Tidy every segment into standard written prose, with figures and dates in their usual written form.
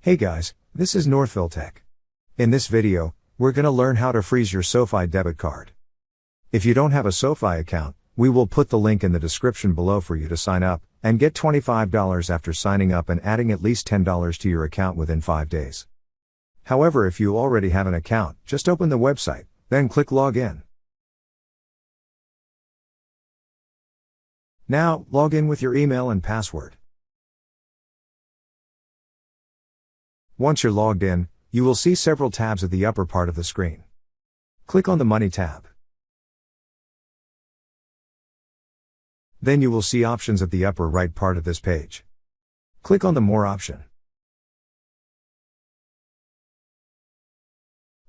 Hey guys, this is Northville Tech. In this video, we're gonna learn how to freeze your SoFi debit card. If you don't have a SoFi account, we will put the link in the description below for you to sign up, and get $25 after signing up and adding at least $10 to your account within 5 days. However, if you already have an account, just open the website, then click Login. Now, log in with your email and password. Once you're logged in, you will see several tabs at the upper part of the screen. Click on the Money tab. Then you will see options at the upper right part of this page. Click on the More option.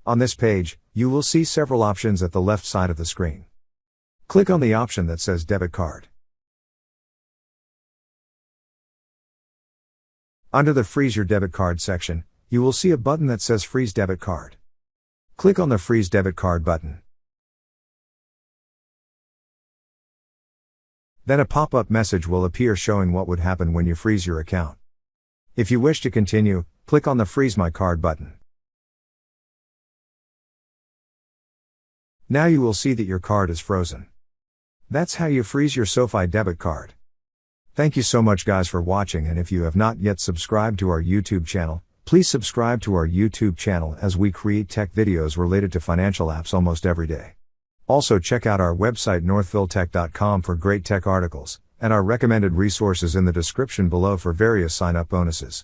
On this page, you will see several options at the left side of the screen. Click on the option that says Debit Card. Under the Freeze Your Debit Card section, you will see a button that says Freeze Debit Card. Click on the Freeze Debit Card button. Then a pop-up message will appear showing what would happen when you freeze your account. If you wish to continue, click on the Freeze My Card button. Now you will see that your card is frozen. That's how you freeze your SoFi debit card. Thank you so much guys for watching, and if you have not yet subscribed to our YouTube channel, please subscribe to our YouTube channel as we create tech videos related to financial apps almost every day. Also check out our website northvilletech.com for great tech articles, and our recommended resources in the description below for various sign-up bonuses.